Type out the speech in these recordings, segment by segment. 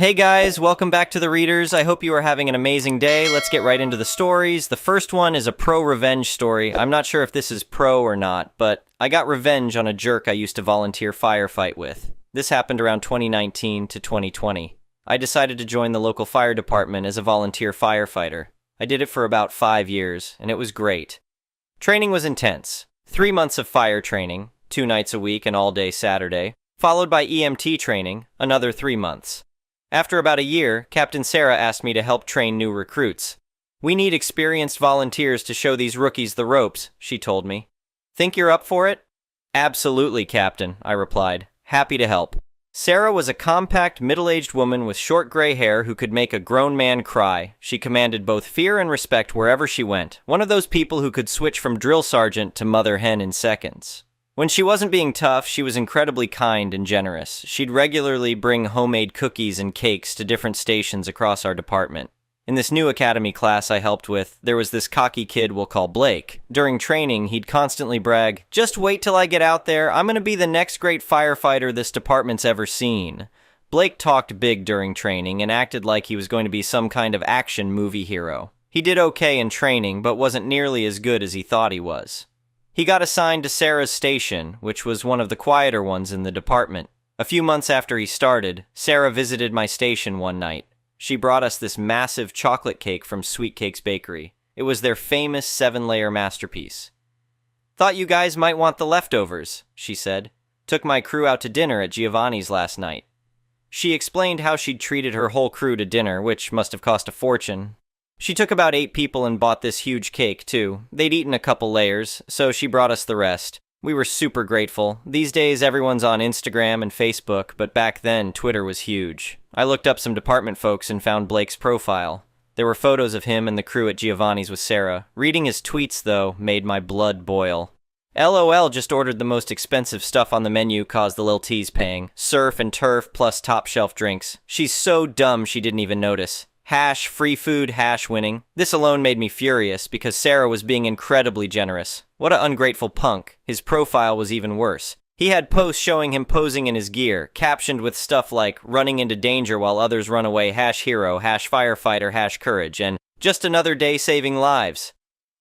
Hey guys, welcome back to the Readers. I hope you are having an amazing day. Let's get right into the stories. The first one is a pro-revenge story. I'm not sure if this is pro or not, but I got revenge on a jerk I used to volunteer firefight with. This happened around 2019 to 2020. I decided to join the local fire department as a volunteer firefighter. I did it for about 5 years, and it was great. Training was intense. 3 months of fire training, 2 nights a week and all day Saturday, followed by EMT training, another 3 months. After about a year, Captain Sarah asked me to help train new recruits. "We need experienced volunteers to show these rookies the ropes," she told me. "Think you're up for it?" "Absolutely, Captain," I replied. "Happy to help." Sarah was a compact, middle-aged woman with short gray hair who could make a grown man cry. She commanded both fear and respect wherever she went, one of those people who could switch from drill sergeant to mother hen in seconds. When she wasn't being tough, she was incredibly kind and generous. She'd regularly bring homemade cookies and cakes to different stations across our department. In this new academy class I helped with, there was this cocky kid we'll call Blake. During training, he'd constantly brag, "Just wait till I get out there, I'm gonna be the next great firefighter this department's ever seen." Blake talked big during training and acted like he was going to be some kind of action movie hero. He did okay in training, but wasn't nearly as good as he thought he was. He got assigned to Sarah's station, which was one of the quieter ones in the department. A few months after he started, Sarah visited my station one night. She brought us this massive chocolate cake from Sweet Cakes Bakery. It was their famous 7-layer masterpiece. "Thought you guys might want the leftovers," she said. "Took my crew out to dinner at Giovanni's last night." She explained how she'd treated her whole crew to dinner, which must have cost a fortune. She took about 8 people and bought this huge cake, too. They'd eaten a couple layers, so she brought us the rest. We were super grateful. These days, everyone's on Instagram and Facebook, but back then, Twitter was huge. I looked up some department folks and found Blake's profile. There were photos of him and the crew at Giovanni's with Sarah. Reading his tweets, though, made my blood boil. "LOL just ordered the most expensive stuff on the menu caused the Lil T's paying. Surf and turf plus top shelf drinks. She's so dumb she didn't even notice. Hash, free food, hash winning." This alone made me furious because Sarah was being incredibly generous. What a ungrateful punk. His profile was even worse. He had posts showing him posing in his gear, captioned with stuff like "running into danger while others run away, hash hero, hash firefighter, hash courage," and "just another day saving lives."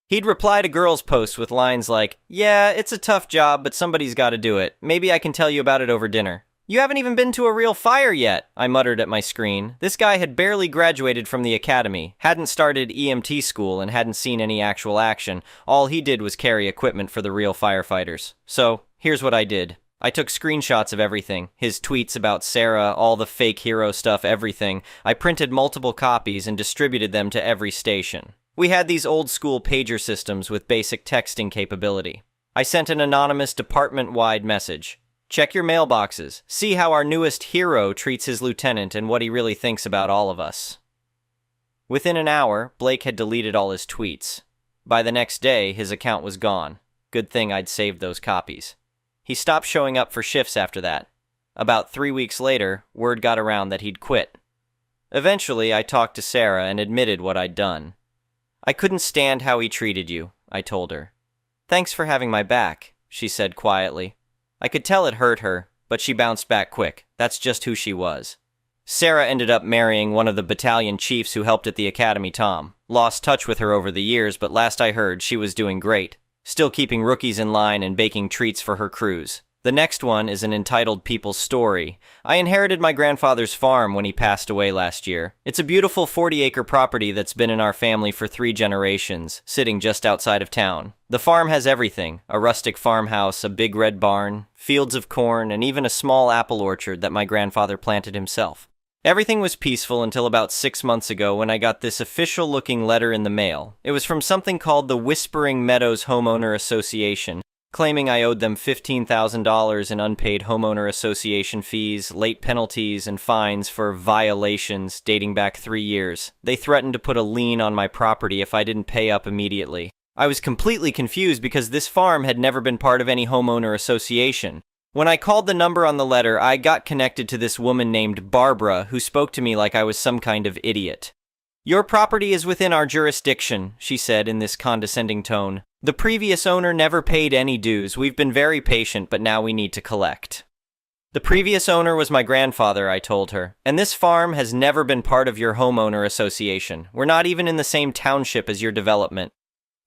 He'd reply to girls' posts with lines like, "Yeah, it's a tough job, but somebody's gotta do it. Maybe I can tell you about it over dinner." "You haven't even been to a real fire yet," I muttered at my screen. This guy had barely graduated from the academy, hadn't started EMT school, and hadn't seen any actual action. All he did was carry equipment for the real firefighters. So, here's what I did. I took screenshots of everything. His tweets about Sarah, all the fake hero stuff, everything. I printed multiple copies and distributed them to every station. We had these old-school pager systems with basic texting capability. I sent an anonymous department-wide message. "Check your mailboxes. See how our newest hero treats his lieutenant and what he really thinks about all of us." Within an hour, Blake had deleted all his tweets. By the next day, his account was gone. Good thing I'd saved those copies. He stopped showing up for shifts after that. About 3 weeks later, word got around that he'd quit. Eventually, I talked to Sarah and admitted what I'd done. "I couldn't stand how he treated you," I told her. "Thanks for having my back," she said quietly. I could tell it hurt her, but she bounced back quick. That's just who she was. Sarah ended up marrying one of the battalion chiefs who helped at the academy, Tom. Lost touch with her over the years, but last I heard, she was doing great. Still keeping rookies in line and baking treats for her crews. The next one is an entitled People's Story. I inherited my grandfather's farm when he passed away last year. It's a beautiful 40-acre property that's been in our family for 3 generations, sitting just outside of town. The farm has everything: a rustic farmhouse, a big red barn, fields of corn, and even a small apple orchard that my grandfather planted himself. Everything was peaceful until about 6 months ago when I got this official-looking letter in the mail. It was from something called the Whispering Meadows Homeowner Association, claiming I owed them $15,000 in unpaid homeowner association fees, late penalties, and fines for violations dating back 3 years. They threatened to put a lien on my property if I didn't pay up immediately. I was completely confused because this farm had never been part of any homeowner association. When I called the number on the letter, I got connected to this woman named Barbara, who spoke to me like I was some kind of idiot. "Your property is within our jurisdiction," she said in this condescending tone. "The previous owner never paid any dues. We've been very patient, but now we need to collect." The previous owner was my grandfather, I told her, and this farm has never been part of your homeowner association. We're not even in the same township as your development.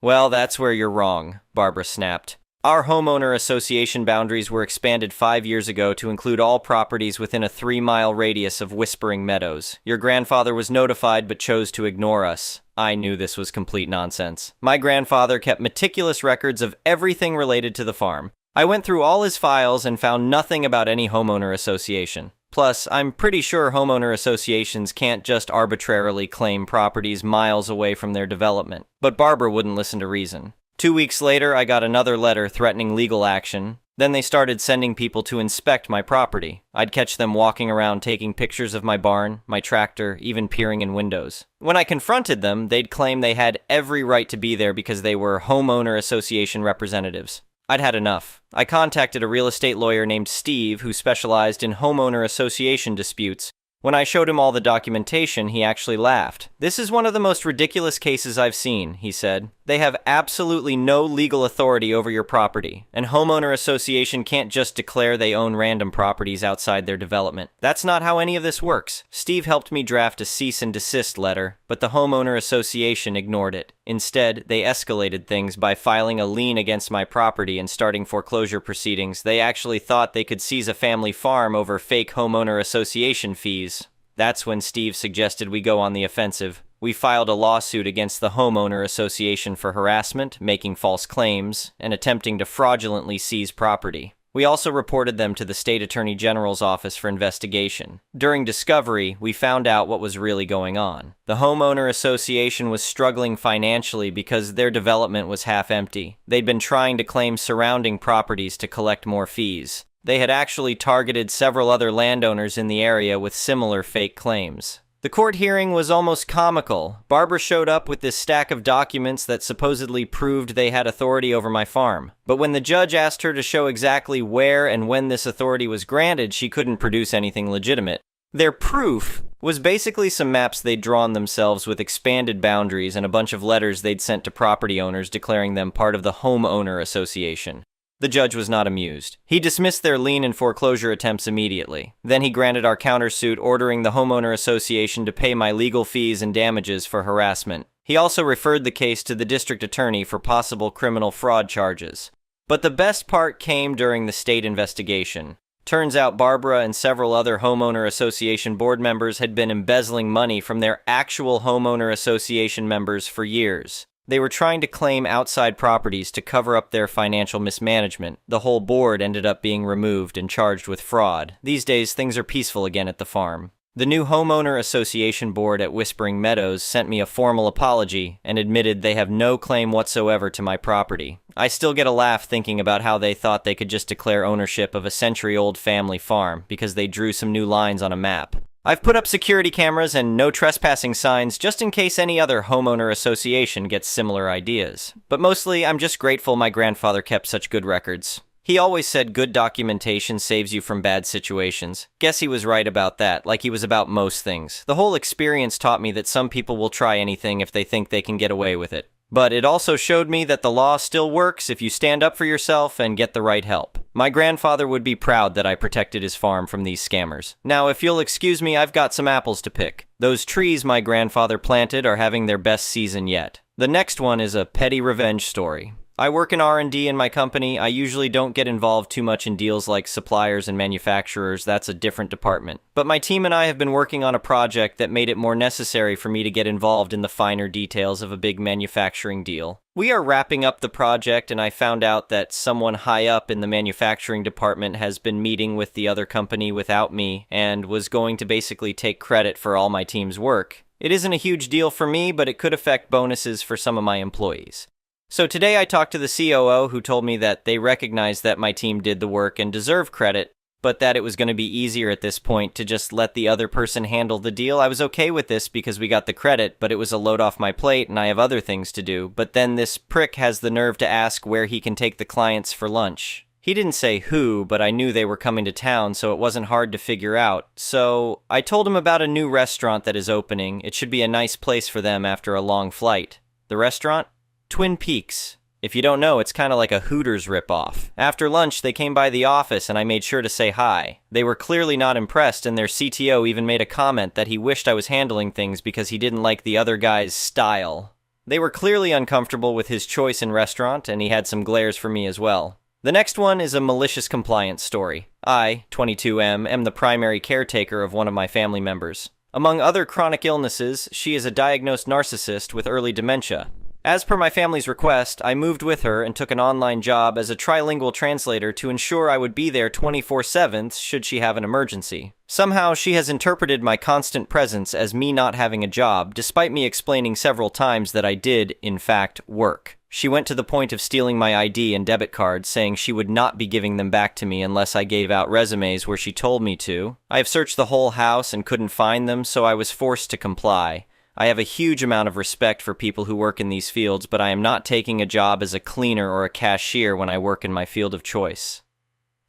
Well, that's where you're wrong, Barbara snapped. Our homeowner association boundaries were expanded 5 years ago to include all properties within a 3-mile radius of Whispering Meadows. Your grandfather was notified but chose to ignore us. I knew this was complete nonsense. My grandfather kept meticulous records of everything related to the farm. I went through all his files and found nothing about any homeowner association. Plus, I'm pretty sure homeowner associations can't just arbitrarily claim properties miles away from their development. But Barbara wouldn't listen to reason. 2 weeks later, I got another letter threatening legal action. Then they started sending people to inspect my property. I'd catch them walking around taking pictures of my barn, my tractor, even peering in windows. When I confronted them, they'd claim they had every right to be there because they were homeowner association representatives. I'd had enough. I contacted a real estate lawyer named Steve who specialized in homeowner association disputes. When I showed him all the documentation, he actually laughed. "This is one of the most ridiculous cases I've seen," he said. "They have absolutely no legal authority over your property. An homeowner association can't just declare they own random properties outside their development. That's not how any of this works." Steve helped me draft a cease and desist letter, but the homeowner association ignored it. Instead, they escalated things by filing a lien against my property and starting foreclosure proceedings. They actually thought they could seize a family farm over fake homeowner association fees. That's when Steve suggested we go on the offensive. We filed a lawsuit against the homeowner association for harassment, making false claims, and attempting to fraudulently seize property. We also reported them to the State Attorney General's office for investigation. During discovery, we found out what was really going on. The homeowner association was struggling financially because their development was half empty. They'd been trying to claim surrounding properties to collect more fees. They had actually targeted several other landowners in the area with similar fake claims. The court hearing was almost comical. Barbara showed up with this stack of documents that supposedly proved they had authority over my farm. But when the judge asked her to show exactly where and when this authority was granted, she couldn't produce anything legitimate. Their proof was basically some maps they'd drawn themselves with expanded boundaries and a bunch of letters they'd sent to property owners declaring them part of the homeowner association. The judge was not amused. He dismissed their lien and foreclosure attempts immediately. Then he granted our countersuit, ordering the homeowner association to pay my legal fees and damages for harassment. He also referred the case to the district attorney for possible criminal fraud charges. But the best part came during the state investigation. Turns out Barbara and several other homeowner association board members had been embezzling money from their actual homeowner association members for years. They were trying to claim outside properties to cover up their financial mismanagement. The whole board ended up being removed and charged with fraud. These days, things are peaceful again at the farm. The new homeowner association board at Whispering Meadows sent me a formal apology and admitted they have no claim whatsoever to my property. I still get a laugh thinking about how they thought they could just declare ownership of a century-old family farm because they drew some new lines on a map. I've put up security cameras and no trespassing signs just in case any other homeowner association gets similar ideas. But mostly, I'm just grateful my grandfather kept such good records. He always said good documentation saves you from bad situations. Guess he was right about that, like he was about most things. The whole experience taught me that some people will try anything if they think they can get away with it. But it also showed me that the law still works if you stand up for yourself and get the right help. My grandfather would be proud that I protected his farm from these scammers. Now, if you'll excuse me, I've got some apples to pick. Those trees my grandfather planted are having their best season yet. The next one is a petty revenge story. I work in R&D in my company. I usually don't get involved too much in deals like suppliers and manufacturers. That's a different department. But my team and I have been working on a project that made it more necessary for me to get involved in the finer details of a big manufacturing deal. We are wrapping up the project, and I found out that someone high up in the manufacturing department has been meeting with the other company without me and was going to basically take credit for all my team's work. It isn't a huge deal for me, but it could affect bonuses for some of my employees. So today I talked to the COO who told me that they recognized that my team did the work and deserve credit, but that it was going to be easier at this point to just let the other person handle the deal. I was okay with this because we got the credit, but it was a load off my plate and I have other things to do. But then this prick has the nerve to ask where he can take the clients for lunch. He didn't say who, but I knew they were coming to town, so it wasn't hard to figure out. So I told him about a new restaurant that is opening. It should be a nice place for them after a long flight. The restaurant? Twin Peaks. If you don't know, it's kind of like a Hooters ripoff. After lunch, they came by the office and I made sure to say hi. They were clearly not impressed, and their CTO even made a comment that he wished I was handling things because he didn't like the other guy's style. They were clearly uncomfortable with his choice in restaurant, and he had some glares for me as well. The next one is a malicious compliance story. I, 22M, am the primary caretaker of one of my family members. Among other chronic illnesses, she is a diagnosed narcissist with early dementia. As per my family's request, I moved with her and took an online job as a trilingual translator to ensure I would be there 24/7 should she have an emergency. Somehow, she has interpreted my constant presence as me not having a job, despite me explaining several times that I did, in fact, work. She went to the point of stealing my ID and debit cards, saying she would not be giving them back to me unless I gave out resumes where she told me to. I have searched the whole house and couldn't find them, so I was forced to comply. I have a huge amount of respect for people who work in these fields, but I am not taking a job as a cleaner or a cashier when I work in my field of choice.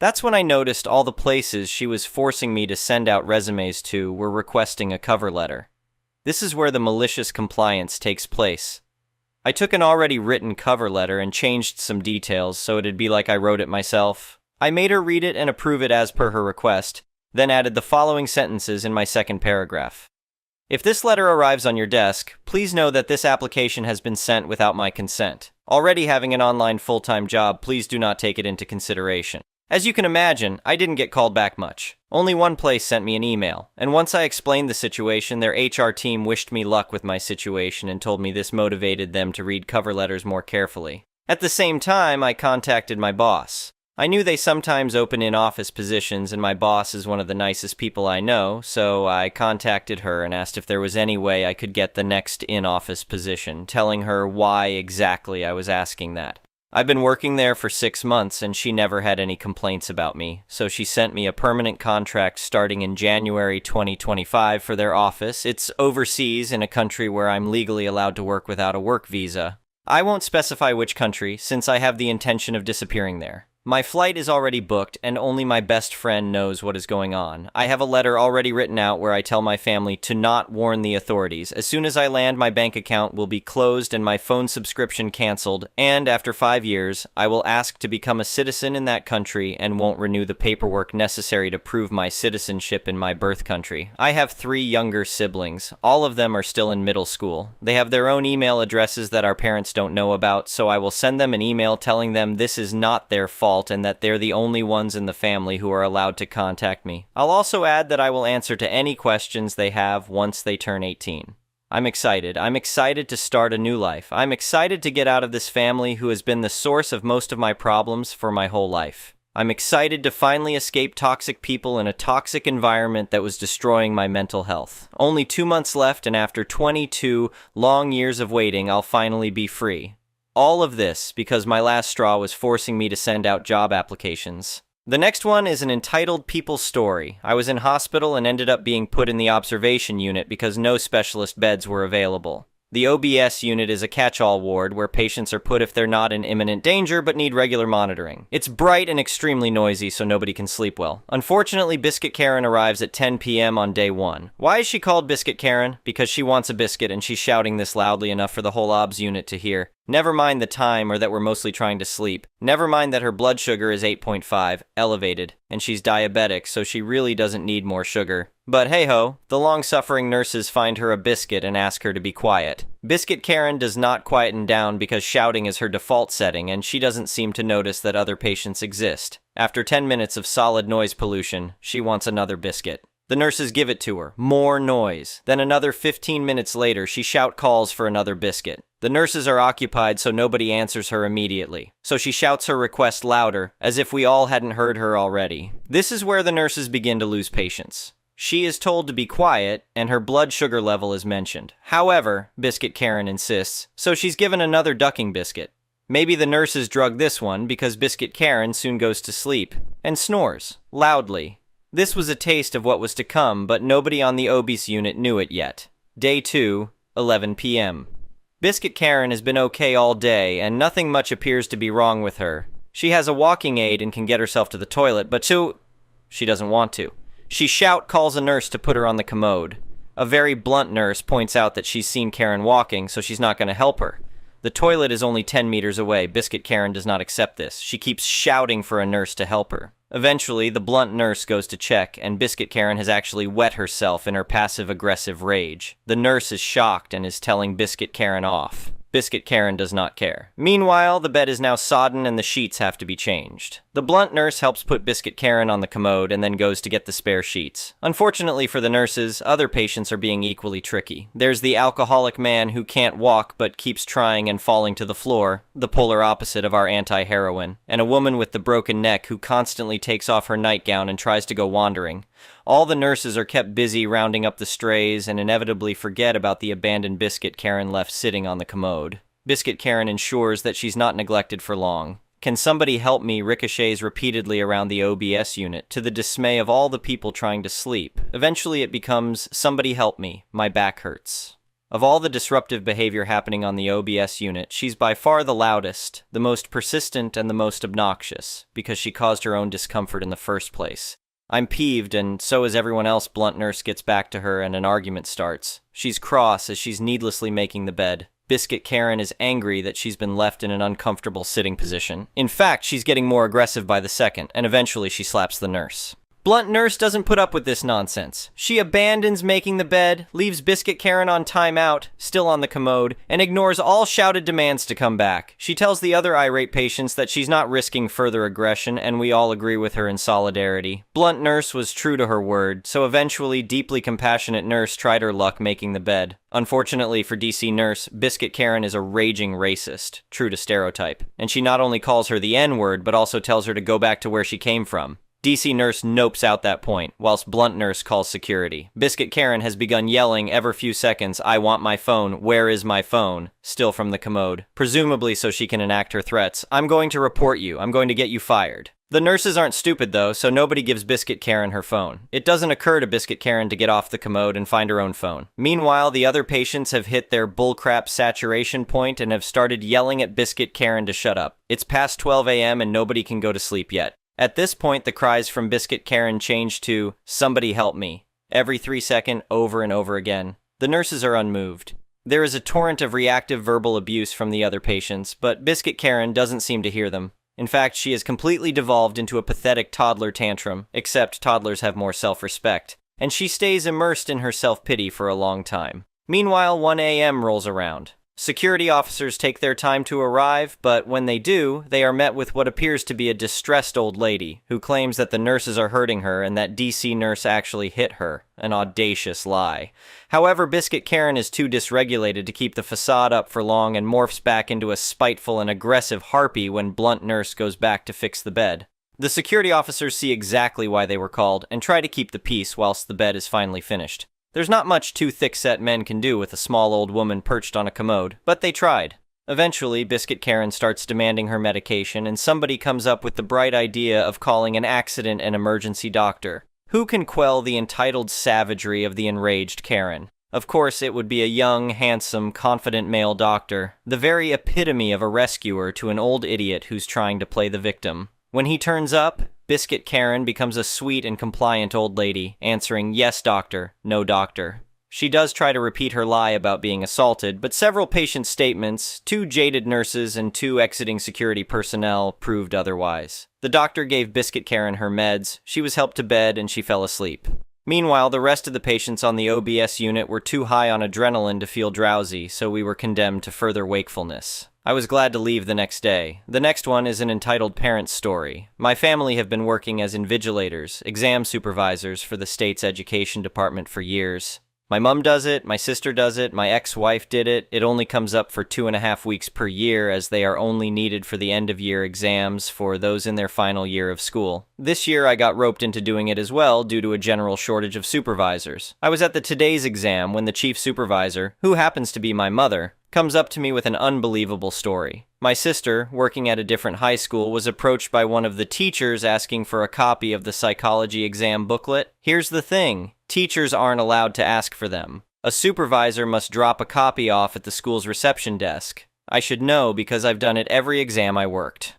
That's when I noticed all the places she was forcing me to send out resumes to were requesting a cover letter. This is where the malicious compliance takes place. I took an already written cover letter and changed some details so it'd be like I wrote it myself. I made her read it and approve it as per her request, then added the following sentences in my second paragraph. If this letter arrives on your desk, please know that this application has been sent without my consent. Already having an online full-time job, please do not take it into consideration. As you can imagine, I didn't get called back much. Only one place sent me an email, and once I explained the situation, their HR team wished me luck with my situation and told me this motivated them to read cover letters more carefully. At the same time, I contacted my boss. I knew they sometimes open in-office positions, and my boss is one of the nicest people I know, so I contacted her and asked if there was any way I could get the next in-office position, telling her why exactly I was asking that. I've been working there for 6 months, and she never had any complaints about me, so she sent me a permanent contract starting in January 2025 for their office. It's overseas in a country where I'm legally allowed to work without a work visa. I won't specify which country, since I have the intention of disappearing there. My flight is already booked, and only my best friend knows what is going on. I have a letter already written out where I tell my family to not warn the authorities. As soon as I land, my bank account will be closed and my phone subscription canceled, and after 5 years, I will ask to become a citizen in that country and won't renew the paperwork necessary to prove my citizenship in my birth country. I have 3 younger siblings. All of them are still in middle school. They have their own email addresses that our parents don't know about, so I will send them an email telling them this is not their fault and that they're the only ones in the family who are allowed to contact me. I'll also add that I will answer to any questions they have once they turn 18. I'm excited. I'm excited to start a new life. I'm excited to get out of this family who has been the source of most of my problems for my whole life. I'm excited to finally escape toxic people in a toxic environment that was destroying my mental health. Only 2 months left, and after 22 long years of waiting, I'll finally be free. All of this because my last straw was forcing me to send out job applications. The next one is an entitled people's story. I was in hospital and ended up being put in the observation unit because no specialist beds were available. The OBS unit is a catch-all ward where patients are put if they're not in imminent danger but need regular monitoring. It's bright and extremely noisy so nobody can sleep well. Unfortunately, Biscuit Karen arrives at 10 p.m. on day 1. Why is she called Biscuit Karen? Because she wants a biscuit and she's shouting this loudly enough for the whole OBS unit to hear. Never mind the time or that we're mostly trying to sleep. Never mind that her blood sugar is 8.5, elevated, and she's diabetic so she really doesn't need more sugar. But hey-ho, the long-suffering nurses find her a biscuit and ask her to be quiet. Biscuit Karen does not quieten down because shouting is her default setting, and she doesn't seem to notice that other patients exist. After 10 minutes of solid noise pollution, she wants another biscuit. The nurses give it to her. More noise. Then another 15 minutes later, she calls for another biscuit. The nurses are occupied, so nobody answers her immediately. So she shouts her request louder, as if we all hadn't heard her already. This is where the nurses begin to lose patience. She is told to be quiet, and her blood sugar level is mentioned. However, Biscuit Karen insists, so she's given another ducking biscuit. Maybe the nurses drug this one because Biscuit Karen soon goes to sleep and snores loudly. This was a taste of what was to come, but nobody on the obese unit knew it yet. Day 2, 11 p.m. Biscuit Karen has been okay all day, and nothing much appears to be wrong with her. She has a walking aid and can get herself to the toilet, but she doesn't want to. She calls a nurse to put her on the commode. A very blunt nurse points out that she's seen Karen walking, so she's not going to help her. The toilet is only 10 meters away. Biscuit Karen does not accept this. She keeps shouting for a nurse to help her. Eventually, the blunt nurse goes to check, and Biscuit Karen has actually wet herself in her passive-aggressive rage. The nurse is shocked and is telling Biscuit Karen off. Biscuit Karen does not care. Meanwhile, the bed is now sodden and the sheets have to be changed. The blunt nurse helps put Biscuit Karen on the commode and then goes to get the spare sheets. Unfortunately for the nurses, other patients are being equally tricky. There's the alcoholic man who can't walk but keeps trying and falling to the floor, the polar opposite of our anti-heroine, and a woman with the broken neck who constantly takes off her nightgown and tries to go wandering. All the nurses are kept busy rounding up the strays and inevitably forget about the abandoned Biscuit Karen left sitting on the commode. Biscuit Karen ensures that she's not neglected for long. "Can somebody help me?" ricochets repeatedly around the OBS unit, to the dismay of all the people trying to sleep. Eventually it becomes, "Somebody help me, my back hurts." Of all the disruptive behavior happening on the OBS unit, she's by far the loudest, the most persistent, and the most obnoxious, because she caused her own discomfort in the first place. I'm peeved, and so is everyone else. Blunt nurse gets back to her and an argument starts. She's cross as she's needlessly making the bed. Biscuit Karen is angry that she's been left in an uncomfortable sitting position. In fact, she's getting more aggressive by the second, and eventually she slaps the nurse. Blunt nurse doesn't put up with this nonsense. She abandons making the bed, leaves Biscuit Karen on timeout, still on the commode, and ignores all shouted demands to come back. She tells the other irate patients that she's not risking further aggression, and we all agree with her in solidarity. Blunt nurse was true to her word, so eventually deeply compassionate nurse tried her luck making the bed. Unfortunately for DC nurse, Biscuit Karen is a raging racist, true to stereotype, and she not only calls her the N-word, but also tells her to go back to where she came from. DC nurse nopes out that point, whilst blunt nurse calls security. Biscuit Karen has begun yelling every few seconds, "I want my phone, where is my phone?" still from the commode, presumably so she can enact her threats. "I'm going to report you, I'm going to get you fired." The nurses aren't stupid though, so nobody gives Biscuit Karen her phone. It doesn't occur to Biscuit Karen to get off the commode and find her own phone. Meanwhile, the other patients have hit their bullcrap saturation point and have started yelling at Biscuit Karen to shut up. It's past 12 a.m. and nobody can go to sleep yet. At this point, the cries from Biscuit Karen change to, "Somebody help me," every 3 seconds, over and over again. The nurses are unmoved. There is a torrent of reactive verbal abuse from the other patients, but Biscuit Karen doesn't seem to hear them. In fact, she has completely devolved into a pathetic toddler tantrum, except toddlers have more self-respect, and she stays immersed in her self-pity for a long time. Meanwhile, 1 a.m. rolls around. Security officers take their time to arrive, but when they do, they are met with what appears to be a distressed old lady, who claims that the nurses are hurting her and that DC nurse actually hit her. An audacious lie. However, Biscuit Karen is too dysregulated to keep the facade up for long and morphs back into a spiteful and aggressive harpy when blunt nurse goes back to fix the bed. The security officers see exactly why they were called and try to keep the peace whilst the bed is finally finished. There's not much two thick-set men can do with a small old woman perched on a commode, but they tried. Eventually, Biscuit Karen starts demanding her medication, and somebody comes up with the bright idea of calling an accident and emergency doctor. Who can quell the entitled savagery of the enraged Karen? Of course, it would be a young, handsome, confident male doctor, the very epitome of a rescuer to an old idiot who's trying to play the victim. When he turns up, Biscuit Karen becomes a sweet and compliant old lady, answering, "Yes, doctor, no doctor." She does try to repeat her lie about being assaulted, but several patient statements, 2 jaded nurses, and 2 exiting security personnel proved otherwise. The doctor gave Biscuit Karen her meds, she was helped to bed, and she fell asleep. Meanwhile, the rest of the patients on the OBS unit were too high on adrenaline to feel drowsy, so we were condemned to further wakefulness. I was glad to leave the next day. The next one is an entitled parent's story. My family have been working as invigilators, exam supervisors for the state's education department for years. My mom does it, my sister does it, my ex-wife did it. It only comes up for 2.5 weeks per year as they are only needed for the end-of-year exams for those in their final year of school. This year I got roped into doing it as well due to a general shortage of supervisors. I was at the today's exam when the chief supervisor, who happens to be my mother, comes up to me with an unbelievable story. My sister, working at a different high school, was approached by one of the teachers asking for a copy of the psychology exam booklet. Here's the thing. Teachers aren't allowed to ask for them. A supervisor must drop a copy off at the school's reception desk. I should know because I've done it every exam I worked.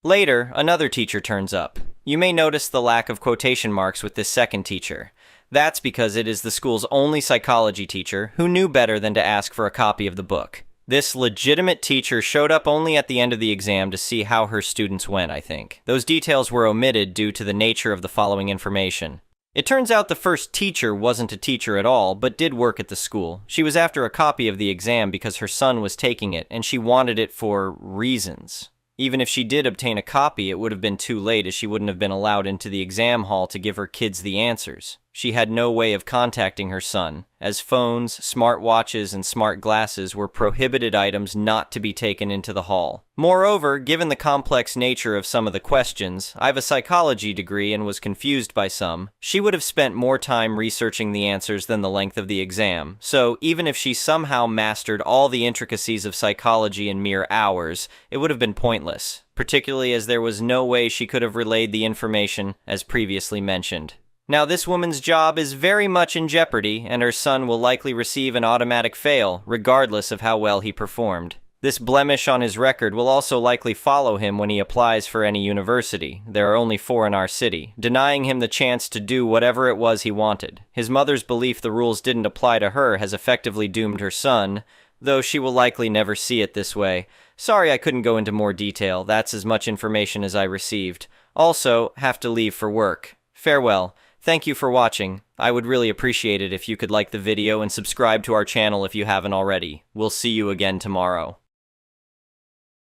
Later, another teacher turns up. You may notice the lack of quotation marks with this second teacher. That's because it is the school's only psychology teacher who knew better than to ask for a copy of the book. This legitimate teacher showed up only at the end of the exam to see how her students went, I think. Those details were omitted due to the nature of the following information. It turns out the first teacher wasn't a teacher at all, but did work at the school. She was after a copy of the exam because her son was taking it, and she wanted it for reasons. Even if she did obtain a copy, it would have been too late as she wouldn't have been allowed into the exam hall to give her kids the answers. She had no way of contacting her son, as phones, smart watches, and smart glasses were prohibited items not to be taken into the hall. Moreover, given the complex nature of some of the questions, I have a psychology degree and was confused by some. She would have spent more time researching the answers than the length of the exam, so even if she somehow mastered all the intricacies of psychology in mere hours, it would have been pointless, particularly as there was no way she could have relayed the information as previously mentioned. Now, this woman's job is very much in jeopardy, and her son will likely receive an automatic fail, regardless of how well he performed. This blemish on his record will also likely follow him when he applies for any university. There are only 4 in our city, denying him the chance to do whatever it was he wanted. His mother's belief the rules didn't apply to her has effectively doomed her son, though she will likely never see it this way. Sorry I couldn't go into more detail. That's as much information as I received. Also, have to leave for work. Farewell. Thank you for watching. I would really appreciate it if you could like the video and subscribe to our channel if you haven't already. We'll see you again tomorrow.